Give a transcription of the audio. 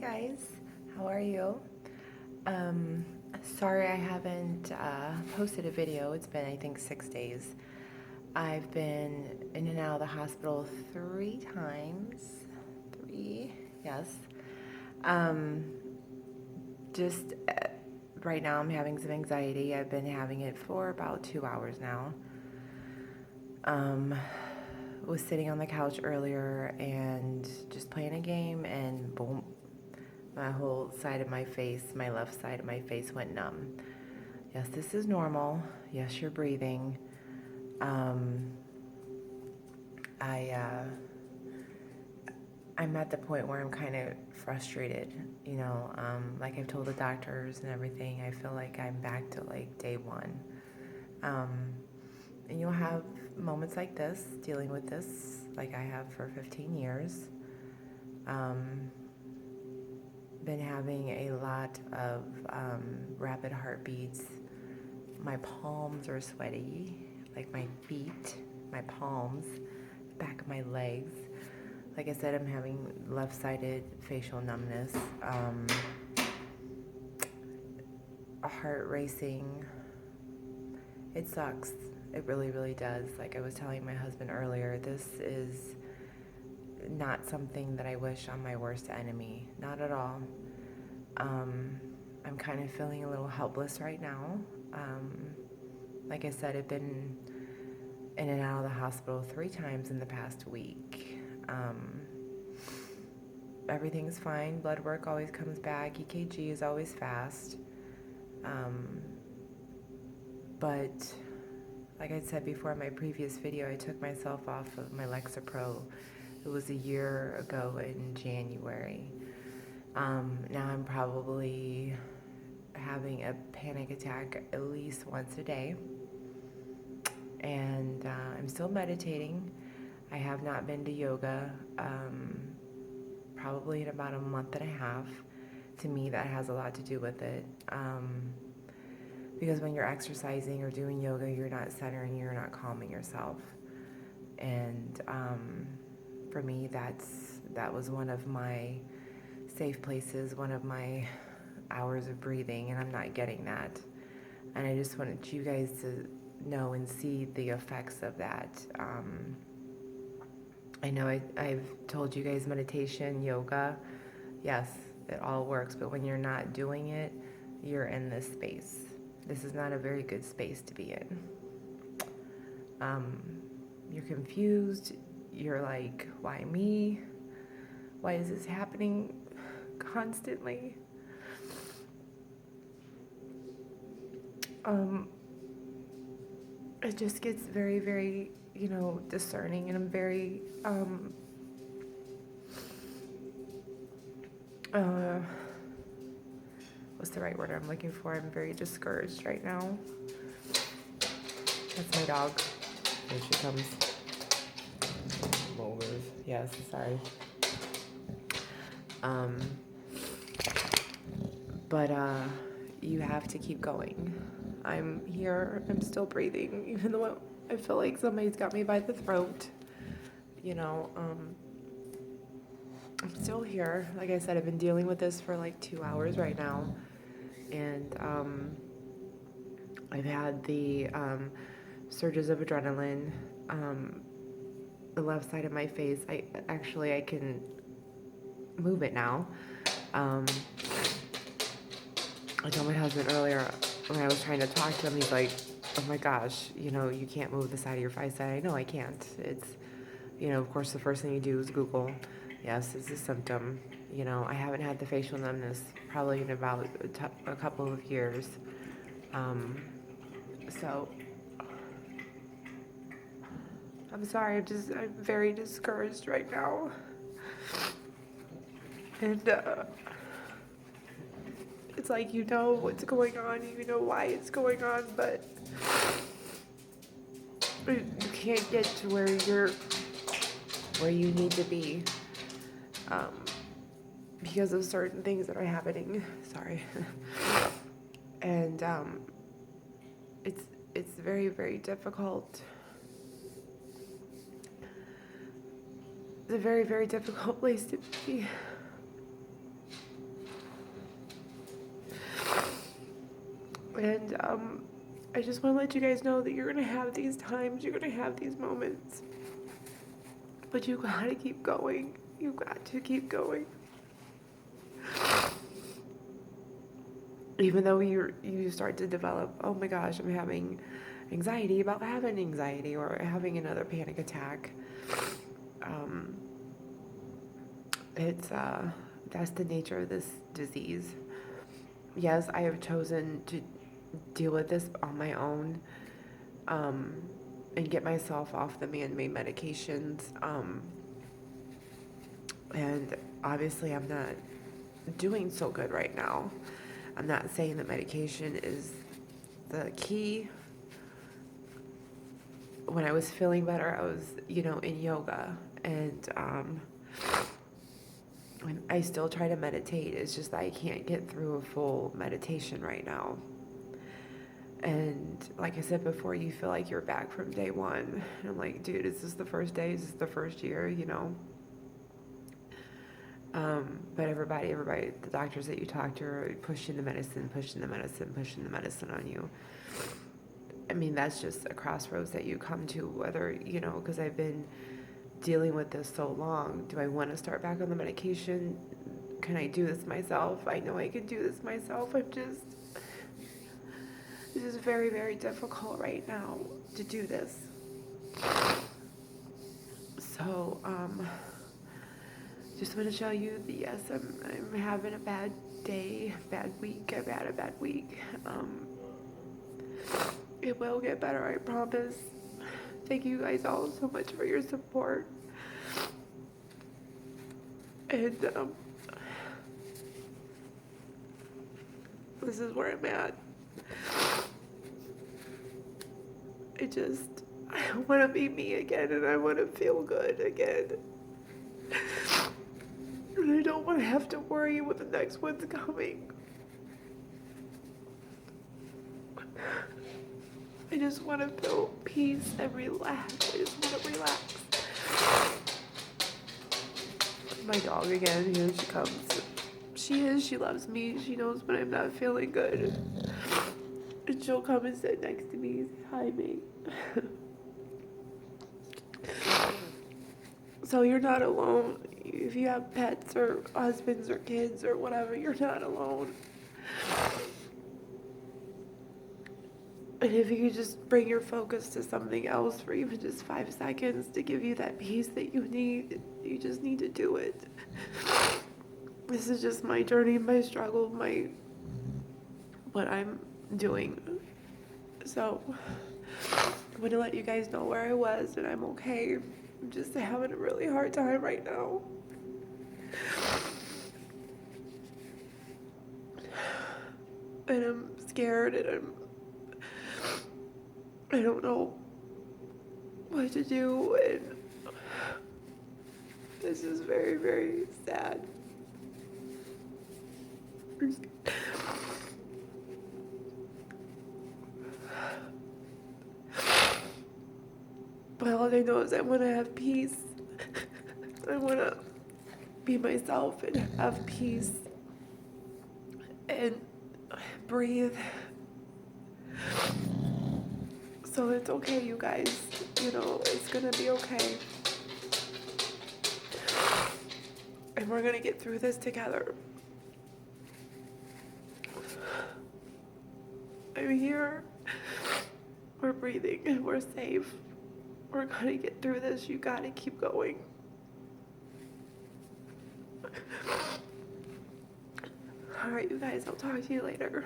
guys, how are you? Um, Sorry I haven't posted a video. It's been, I think, 6 days. I've been in and out of the hospital 3 times. Three, yes. Um, just right now I'm having some anxiety. I've been having it for about 2 hours now. Was sitting on the couch earlier and just playing a game, and boom, my whole side of my face, my left side of my face went numb. Yes, this is normal. Yes, you're breathing. Um, I, uh, I'm at the point where I'm kind of frustrated, like I've told the doctors and everything. I feel like I'm back to like day one. And you'll have moments like this, dealing with this, like I have for 15 years. Been having a lot of rapid heartbeats. My palms are sweaty, like my feet, my palms, back of my legs. Like I said, I'm having left-sided facial numbness, heart racing. It sucks. It really, really does. Like I was telling my husband earlier, this is not something that I wish on my worst enemy. Not at all. I'm kind of feeling a little helpless right now. Like I said, I've been in and out of the hospital 3 times in the past week. Everything's fine. Blood work always comes back. EKG is always fast. But like I said before in my previous video, I took myself off of my Lexapro. It was a year ago in January. Now I'm probably having a panic attack at least once a day. And I'm still meditating. I have not been to yoga probably in about a month and a half. To me, that has a lot to do with it. Because when you're exercising or doing yoga, you're not centering, you're not calming yourself. And for me, that was one of my safe places, one of my hours of breathing, and I'm not getting that. And I just wanted you guys to know and see the effects of that. I know I've told you guys meditation, yoga, yes, it all works, but when you're not doing it, you're in this space. This is not a very good space to be in. You're confused. You're like, why me? Why is this happening constantly? It just gets very, very, discerning, and I'm very, what's the right word I'm looking for? I'm very discouraged right now. That's my dog. Here she comes. Molars. Yes, sorry. But you have to keep going. I'm here. I'm still breathing, even though I feel like somebody's got me by the throat. I'm still here. Like I said, I've been dealing with this for like 2 hours right now. And I've had the surges of adrenaline. The left side of my face, I can move it now. I told my husband earlier when I was trying to talk to him, he's like, oh my gosh, you can't move the side of your face. I know I can't. It's, of course the first thing you do is Google, yes, it's a symptom. I haven't had the facial numbness probably in about a couple of years. So I'm sorry, I'm very discouraged right now. And it's like, what's going on, you know why it's going on, but you can't get to where you need to be because of certain things that are happening. Sorry. And it's very, very difficult. It's a very, very difficult place to be. And I just want to let you guys know that you're going to have these times, you're going to have these moments. But you got to keep going. You got to keep going. Even though you start to develop, oh my gosh, I'm having anxiety about having anxiety or having another panic attack. It's that's the nature of this disease. Yes, I have chosen to deal with this on my own, and get myself off the man-made medications. And obviously I'm not doing so good right now. I'm not saying that medication is the key. When I was feeling better, I was, in yoga, and I still try to meditate. It's just that I can't get through a full meditation right now. And like I said before, you feel like you're back from day one. And I'm like, dude, is this the first day? Is this the first year? But everybody, the doctors that you talk to are pushing the medicine on you. I mean, that's just a crossroads that you come to, whether, because I've been dealing with this so long. Do I want to start back on the medication? Can I do this myself? I know I can do this myself. This is very, very difficult right now to do this. So, just want to show you that yes, I'm having a bad day, bad week. I've had a bad week. It will get better, I promise. Thank you guys all so much for your support. And this is where I'm at. I want to be me again, and I want to feel good again. And I don't want to have to worry what the next one's coming. I just want to feel peace and relax. I just want to relax. My dog again, here she comes. She loves me. She knows when I'm not feeling good. And she'll come and sit next to me and say, hi, mate. So you're not alone. If you have pets or husbands or kids or whatever, you're not alone. And if you could just bring your focus to something else for even just 5 seconds to give you that peace that you need, you just need to do it. This is just my journey, my struggle, what I'm doing. So I want to let you guys know where I was, and I'm okay. I'm just having a really hard time right now. And I'm scared, and I don't know what to do, and this is very, very sad. But all I know is I want to have peace. I want to be myself and have peace and breathe. So it's okay, you guys. It's gonna be okay. And we're gonna get through this together. I'm here. We're breathing and we're safe. We're gonna get through this. You gotta keep going. All right, you guys, I'll talk to you later.